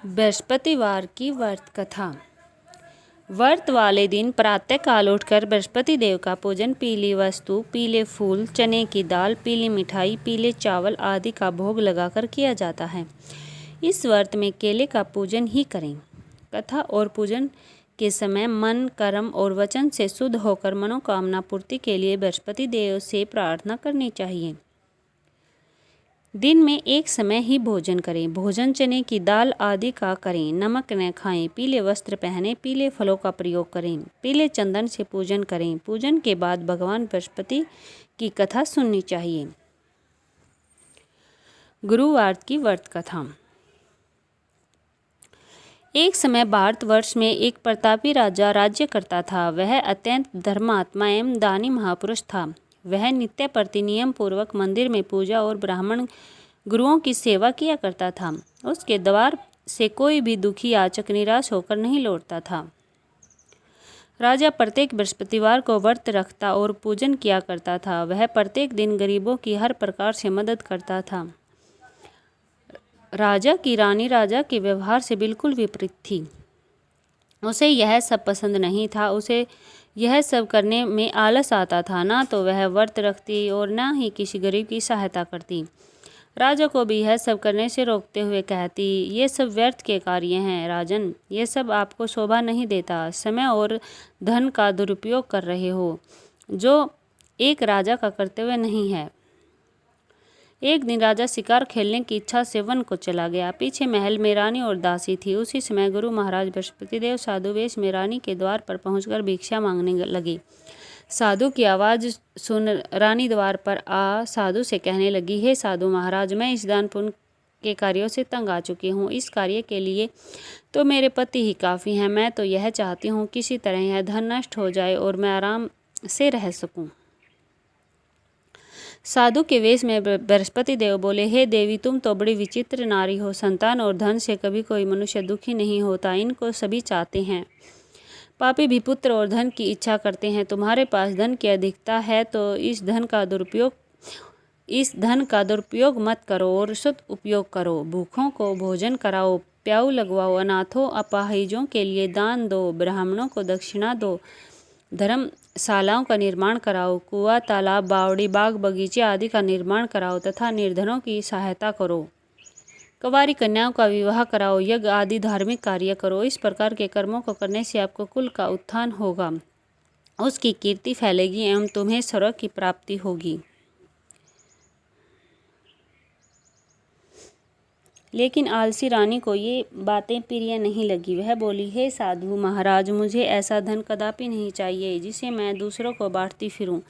बृहस्पतिवार की व्रत कथा। व्रत वाले दिन प्रातःकाल उठकर बृहस्पति देव का पूजन पीली वस्तु, पीले फूल, चने की दाल, पीली मिठाई, पीले चावल आदि का भोग लगाकर किया जाता है। इस व्रत में केले का पूजन ही करें। कथा और पूजन के समय मन, कर्म और वचन से शुद्ध होकर मनोकामना पूर्ति के लिए बृहस्पति देव से प्रार्थना करनी चाहिए। दिन में एक समय ही भोजन करें। भोजन चने की दाल आदि का करें। नमक न खाएं। पीले वस्त्र पहनें। पीले फलों का प्रयोग करें। पीले चंदन से पूजन करें। पूजन के बाद भगवान बृहस्पति की कथा सुननी चाहिए। गुरुवार की व्रत कथा। एक समय भारतवर्ष में एक प्रतापी राजा राज्य करता था। वह अत्यंत धर्मात्मा एवं दानी महापुरुष था। वह नित्य प्रति नियम पूर्वक मंदिर में पूजा और ब्राह्मण गुरुओं की सेवा किया करता था। उसके द्वार से कोई भी दुखी याचक निराश होकर नहीं लौटता था। राजा प्रत्येक बृहस्पतिवार को व्रत रखता और पूजन किया करता था। वह प्रत्येक दिन गरीबों की हर प्रकार से मदद करता था। राजा की रानी राजा के व्यवहार से बिल्कुल विपरीत थी। उसे यह सब पसंद नहीं था। उसे यह सब करने में आलस आता था। ना तो वह व्रत रखती और ना ही किसी गरीब की सहायता करती। राजा को भी यह सब करने से रोकते हुए कहती, ये सब व्यर्थ के कार्य हैं राजन, ये सब आपको शोभा नहीं देता। समय और धन का दुरुपयोग कर रहे हो, जो एक राजा का कर्तव्य नहीं है। एक दिन राजा शिकार खेलने की इच्छा से वन को चला गया। पीछे महल में रानी और दासी थी। उसी समय गुरु महाराज बृहस्पति देव साधु वेश में रानी के द्वार पर पहुंचकर भिक्षा मांगने लगे। साधु की आवाज़ सुन रानी द्वार पर आ साधु से कहने लगी, हे साधु महाराज, मैं इस दान पुण्य के कार्यों से तंग आ चुकी हूँ। इस कार्य के लिए तो मेरे पति ही काफ़ी हैं। मैं तो यह चाहती हूँ किसी तरह यह धन नष्ट हो जाए और मैं आराम से रह सकूँ। साधु के वेश में बृहस्पति देव बोले, हे देवी, तुम तो बड़ी विचित्र नारी हो। संतान और धन से कभी कोई मनुष्य दुखी नहीं होता। इनको सभी चाहते हैं। पापी भी पुत्र और धन की इच्छा करते हैं। तुम्हारे पास धन की अधिकता है तो इस धन का दुरुपयोग मत करो और शुद्ध उपयोग करो। भूखों को भोजन कराओ, प्याऊ लगवाओ, अनाथों अपाहिजों के लिए दान दो, ब्राह्मणों को दक्षिणा दो, धर्मशालाओं का निर्माण कराओ, कुआं, तालाब, बावड़ी, बाग बगीचे आदि का निर्माण कराओ तथा निर्धनों की सहायता करो। कुंवारी कन्याओं का विवाह कराओ, यज्ञ आदि धार्मिक कार्य करो। इस प्रकार के कर्मों को करने से आपको कुल का उत्थान होगा, उसकी कीर्ति फैलेगी एवं तुम्हें स्वर्ग की प्राप्ति होगी। लेकिन आलसी रानी को ये बातें प्रिय नहीं लगी। वह बोली, हे साधु महाराज, मुझे ऐसा धन कदापि नहीं चाहिए जिसे मैं दूसरों को बांटती फिरूं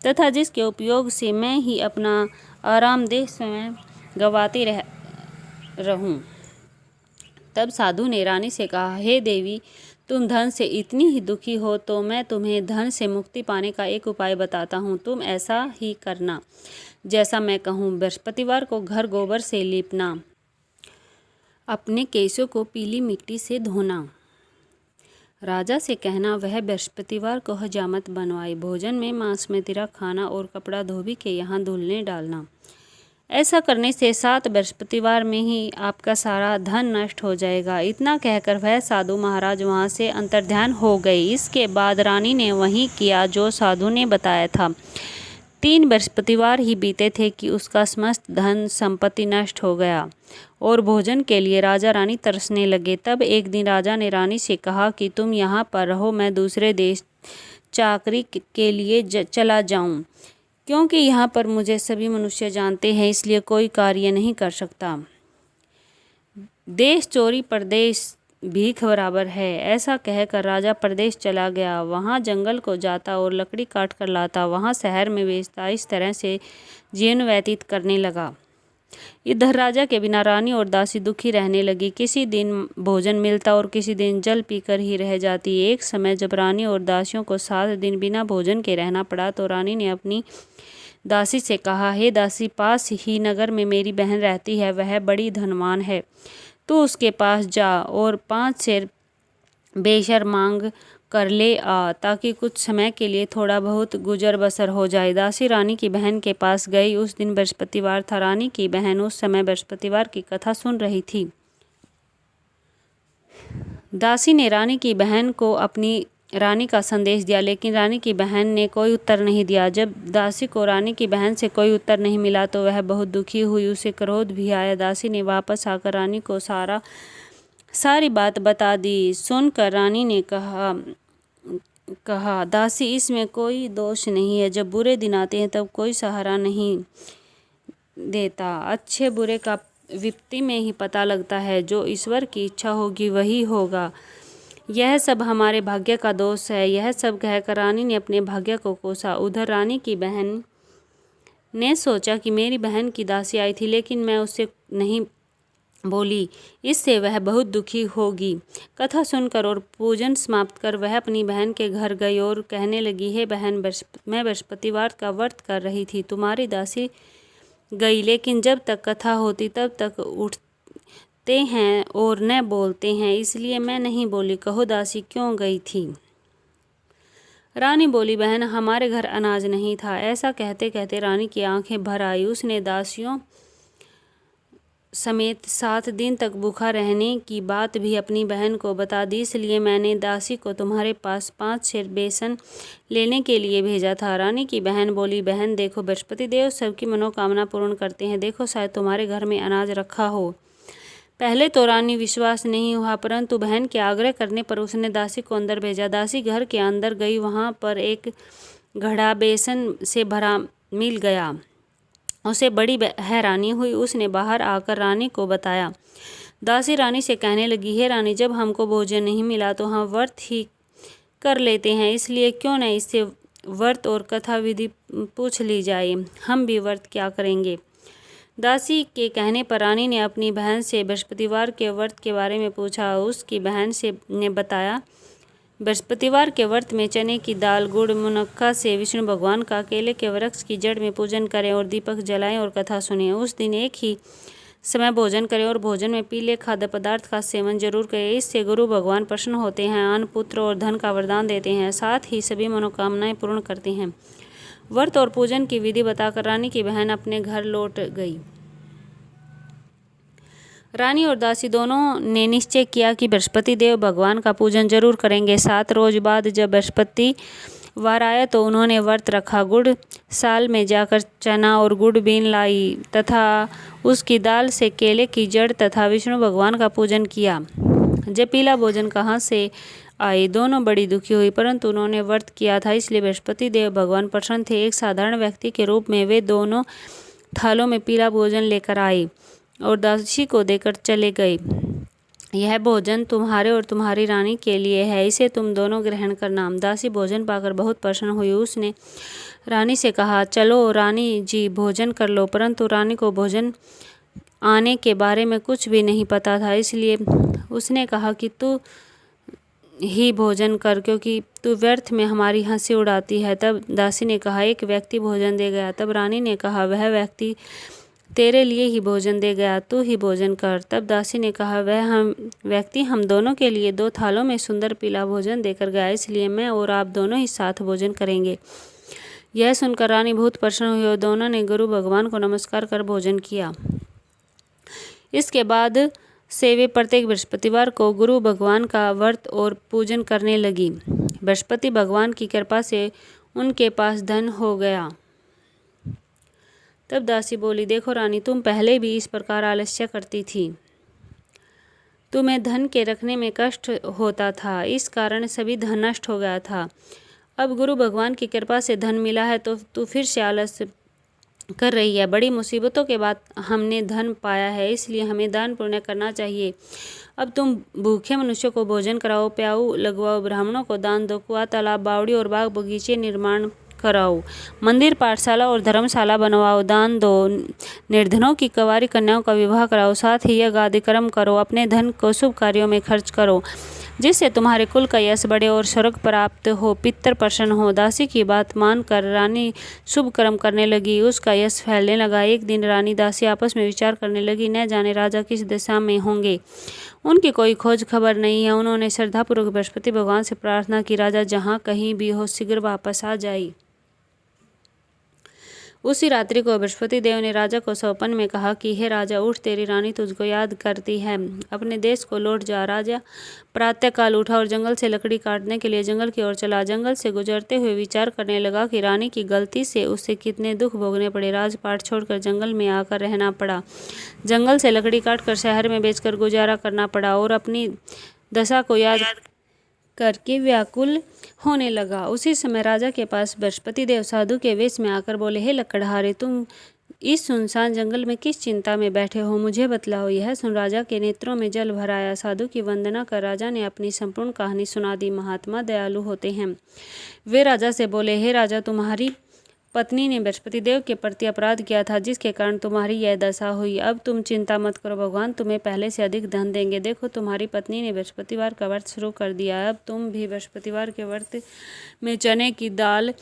तथा जिसके उपयोग से मैं ही अपना आरामदेह समय गंवाती रहूं। तब साधु ने रानी से कहा, हे देवी, तुम धन से इतनी ही दुखी हो तो मैं तुम्हें धन से मुक्ति पाने का एक उपाय बताता हूँ। तुम ऐसा ही करना जैसा मैं कहूँ। बृहस्पतिवार को घर गोबर से लीपना, अपने केशों को पीली मिट्टी से धोना। राजा से कहना वह बृहस्पतिवार को हजामत बनवाए। भोजन में मांस में तिरा खाना और कपड़ा धोबी के यहाँ धुलने डालना। ऐसा करने से 7 बृहस्पतिवार में ही आपका सारा धन नष्ट हो जाएगा। इतना कहकर वह साधु महाराज वहाँ से अंतर्ध्यान हो गए। इसके बाद रानी ने वही किया जो साधु ने बताया था। 3 बृहस्पतिवार ही बीते थे कि उसका समस्त धन संपत्ति नष्ट हो गया और भोजन के लिए राजा रानी तरसने लगे। तब एक दिन राजा ने रानी से कहा कि तुम यहाँ पर रहो, मैं दूसरे देश चाकरी के लिए चला जाऊँ, क्योंकि यहाँ पर मुझे सभी मनुष्य जानते हैं, इसलिए कोई कार्य नहीं कर सकता। देश चोरी परदेश भीख बराबर है। ऐसा कहकर राजा प्रदेश चला गया। वहाँ जंगल को जाता और लकड़ी काट कर लाता, वहाँ शहर में बेचता। इस तरह से जीवन व्यतीत करने लगा। इधर राजा के बिना रानी और दासी दुखी रहने लगी। किसी दिन भोजन मिलता और किसी दिन जल पीकर ही रह जाती। एक समय जब रानी और दासियों को 7 दिन बिना भोजन के रहना पड़ा तो रानी ने अपनी दासी से कहा, हे दासी, पास ही नगर में मेरी बहन रहती है, वह बड़ी धनवान है। तू उसके पास जा और 5 सेर बेशर मांग कर ले आ, ताकि कुछ समय के लिए थोड़ा बहुत गुजर बसर हो जाए। दासी रानी की बहन के पास गई। उस दिन बृहस्पतिवार था। रानी की बहन उस समय बृहस्पतिवार की कथा सुन रही थी। दासी ने रानी की बहन को अपनी रानी का संदेश दिया, लेकिन रानी की बहन ने कोई उत्तर नहीं दिया। जब दासी को रानी की बहन से कोई उत्तर नहीं मिला तो वह बहुत दुखी हुई, उसे क्रोध भी आया। दासी ने वापस आकर रानी को सारी बात बता दी। सुनकर रानी ने कहा दासी, इसमें कोई दोष नहीं है। जब बुरे दिन आते हैं तब कोई सहारा नहीं देता। अच्छे बुरे का विपत्ति में ही पता लगता है। जो ईश्वर की इच्छा होगी वही होगा। यह सब हमारे भाग्य का दोष है। यह सब कहकर रानी ने अपने भाग्य को कोसा। उधर रानी की बहन ने सोचा कि मेरी बहन की दासी आई थी, लेकिन मैं उससे नहीं बोली, इससे वह बहुत दुखी होगी। कथा सुनकर और पूजन समाप्त कर वह अपनी बहन के घर गई और कहने लगी, हे बहन, मैं बृहस्पतिवार का व्रत कर रही थी। तुम्हारी दासी गई, लेकिन जब तक कथा होती तब तक उठते हैं और न बोलते हैं, इसलिए मैं नहीं बोली। कहो दासी क्यों गई थी? रानी बोली, बहन, हमारे घर अनाज नहीं था। ऐसा कहते कहते रानी की आंखें भर आई। उसने दासियों समेत 7 दिन तक भूखा रहने की बात भी अपनी बहन को बता दी, इसलिए मैंने दासी को तुम्हारे पास 5 सेर बेसन लेने के लिए भेजा था। रानी की बहन बोली, बहन देखो, बृहस्पति देव सबकी मनोकामना पूर्ण करते हैं। देखो, शायद तुम्हारे घर में अनाज रखा हो। पहले तो रानी विश्वास नहीं हुआ, परंतु बहन के आग्रह करने पर उसने दासी को अंदर भेजा। दासी घर के अंदर गई, वहाँ पर एक घड़ा बेसन से भरा मिल गया। उसे बड़ी हैरानी हुई। उसने बाहर आकर रानी को बताया। दासी रानी से कहने लगी, हे रानी, जब हमको भोजन नहीं मिला तो हम व्रत ही कर लेते हैं, इसलिए क्यों न इससे व्रत और कथा विधि पूछ ली जाए। हम भी व्रत क्या करेंगे। दासी के कहने पर रानी ने अपनी बहन से बृहस्पतिवार के व्रत के बारे में पूछा। उसकी बहन ने बताया, बृहस्पतिवार के व्रत में चने की दाल, गुड़, मुनक्का से विष्णु भगवान का केले के वृक्ष की जड़ में पूजन करें और दीपक जलाएं और कथा सुनें। उस दिन एक ही समय भोजन करें और भोजन में पीले खाद्य पदार्थ का सेवन जरूर करें। इससे गुरु भगवान प्रसन्न होते हैं, अन्न, पुत्र और धन का वरदान देते हैं, साथ ही सभी मनोकामनाएं पूर्ण करते हैं। व्रत और पूजन की विधि बताकर रानी की बहन अपने घर लौट गई। रानी और दासी दोनों ने निश्चय किया कि बृहस्पति देव भगवान का पूजन जरूर करेंगे। 7 रोज बाद जब बृहस्पतिवार आया तो उन्होंने व्रत रखा। गुड़ साल में जाकर चना और गुड़ बीन लाई तथा उसकी दाल से केले की जड़ तथा विष्णु भगवान का पूजन किया। जब पीला भोजन कहाँ से आए, दोनों बड़ी दुखी हुई, परंतु उन्होंने व्रत किया था, इसलिए बृहस्पति देव भगवान प्रसन्न थे। एक साधारण व्यक्ति के रूप में वे दोनों थालों में पीला भोजन लेकर आए और दासी को देकर चले गए। यह भोजन तुम्हारे और तुम्हारी रानी के लिए है, इसे तुम दोनों ग्रहण करना। दासी भोजन पाकर बहुत प्रसन्न हुई। उसने रानी से कहा, चलो रानी जी भोजन कर लो। परंतु रानी को भोजन आने के बारे में कुछ भी नहीं पता था, इसलिए उसने कहा कि तू ही भोजन कर, क्योंकि तू व्यर्थ में हमारी हंसी उड़ाती है। तब दासी ने कहा, एक व्यक्ति भोजन दे गया। तब रानी ने कहा, वह व्यक्ति तेरे लिए ही भोजन दे गया, तू ही भोजन कर। तब दासी ने कहा, वह व्यक्ति हम दोनों के लिए 2 थालों में सुंदर पीला भोजन देकर गया, इसलिए मैं और आप दोनों ही साथ भोजन करेंगे। यह सुनकर रानी बहुत प्रसन्न हुई और दोनों ने गुरु भगवान को नमस्कार कर भोजन किया। इसके बाद से वे प्रत्येक बृहस्पतिवार को गुरु भगवान का व्रत और पूजन करने लगी। बृहस्पति भगवान की कृपा से उनके पास धन हो गया। तब दासी बोली, देखो रानी, तुम पहले भी इस प्रकार आलस्य करती थी। तुम्हें धन के रखने में कष्ट होता था, इस कारण सभी धन नष्ट हो गया था। अब गुरु भगवान की कृपा से धन मिला है तो तू फिर से आलस्य कर रही है। बड़ी मुसीबतों के बाद हमने धन पाया है, इसलिए हमें दान पुण्य करना चाहिए। अब तुम भूखे मनुष्यों को भोजन कराओ, प्याऊ लगवाओ, ब्राह्मणों को दान दो, कुआं, तालाब, बावड़ी और बाग बगीचे निर्माण कराओ, मंदिर, पाठशाला और धर्मशाला बनवाओ, दान दो, निर्धनों की कुंवारी कन्याओं का विवाह कराओ, साथ ही यज्ञ आदि कर्म करो। अपने धन को शुभ कार्यों में खर्च करो, जिससे तुम्हारे कुल का यश बढ़े और स्वर्ग प्राप्त हो, पितर प्रसन्न हो। दासी की बात मानकर रानी शुभ कर्म करने लगी, उसका यश फैलने लगा। एक दिन रानी दासी आपस में विचार करने लगी, न जाने राजा किस दिशा में होंगे, उनकी कोई खोज खबर नहीं है। उन्होंने श्रद्धापूर्वक बृहस्पति भगवान से प्रार्थना की, राजा जहाँ कहीं भी हो शीघ्र वापस आ जाए। उसी रात्रि को बृहस्पति देव ने राजा को स्वप्न में कहा कि हे राजा, उठ, तेरी रानी तुझको याद करती है, अपने देश को लौट जा। राजा प्रातःकाल उठा और जंगल से लकड़ी काटने के लिए जंगल की ओर चला। जंगल से गुजरते हुए विचार करने लगा कि रानी की गलती से उसे कितने दुख भोगने पड़े। राजपाट छोड़कर जंगल में आकर रहना पड़ा, जंगल से लकड़ी काटकर शहर में बेचकर गुजारा करना पड़ा और अपनी दशा को याद करके व्याकुल होने लगा। उसी समय राजा के पास बृहस्पति देव साधु के वेश में आकर बोले, हे लकड़हारे, तुम इस सुनसान जंगल में किस चिंता में बैठे हो, मुझे बतलाओ। यह सुन राजा के नेत्रों में जल भर आया। साधु की वंदना कर राजा ने अपनी संपूर्ण कहानी सुना दी। महात्मा दयालु होते हैं। वे राजा से बोले, हे राजा, तुम्हारी पत्नी ने बृहस्पति देव के प्रति अपराध किया था, जिसके कारण तुम्हारी यह दशा हुई। अब तुम चिंता मत करो, भगवान तुम्हें पहले से अधिक धन देंगे। देखो, तुम्हारी पत्नी ने बृहस्पतिवार का व्रत शुरू कर दिया है। अब तुम भी बृहस्पतिवार के व्रत में चने की दाल,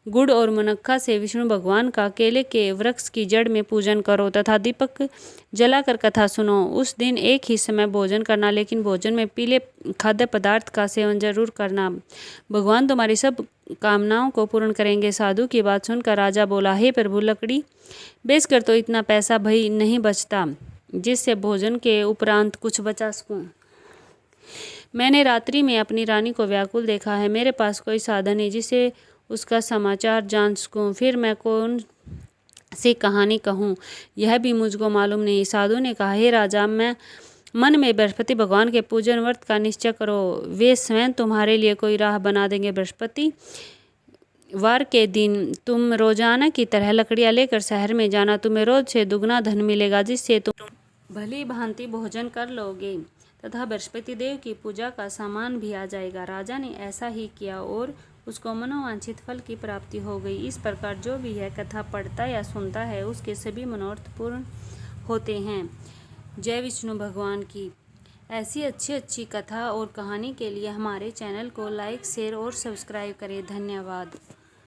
गुड़ और मुनक्का से विष्णु भगवान का केले के वृक्ष की जड़ में पूजन करो तथा दीपक जलाकर कथा सुनो। उस दिन एक ही समय भोजन करना, लेकिन भोजन में पीले खाद्य पदार्थ का सेवन जरूर करना। भगवान तुम्हारी सब कामनाओं को पूर्ण करेंगे। साधु की बात सुनकर राजा बोला, हे प्रभु, लकड़ी बेचकर तो इतना पैसा भाई नहीं बचता जिससे भोजन के उपरांत कुछ बचा सकूं। मैंने रात्रि में अपनी रानी को व्याकुल देखा है। मेरे पास कोई साधन नहीं जिससे उसका समाचार जान सकूं। फिर मैं कौन सी कहानी कहूँ, यह भी मुझको मालूम नहीं। साधु ने कहा, हे राजा, मैं मन में बृहस्पति भगवान के पूजन व्रत का निश्चय करो, वे स्वयं तुम्हारे लिए कोई राह बना देंगे। बृहस्पति वार के दिन तुम रोजाना की तरह लकड़ियाँ लेकर शहर में जाना। तुम्हें रोज से दुगना धन मिलेगा, जिससे तुम भली भांति भोजन कर लोगे तथा बृहस्पति देव की पूजा का सामान भी आ जाएगा। राजा ने ऐसा ही किया और उसको मनोवांछित फल की प्राप्ति हो गई। इस प्रकार जो भी यह कथा पढ़ता या सुनता है, उसके सभी मनोरथ पूर्ण होते हैं। जय विष्णु भगवान की। ऐसी अच्छी कथा और कहानी के लिए हमारे चैनल को लाइक, शेयर और सब्सक्राइब करें। धन्यवाद।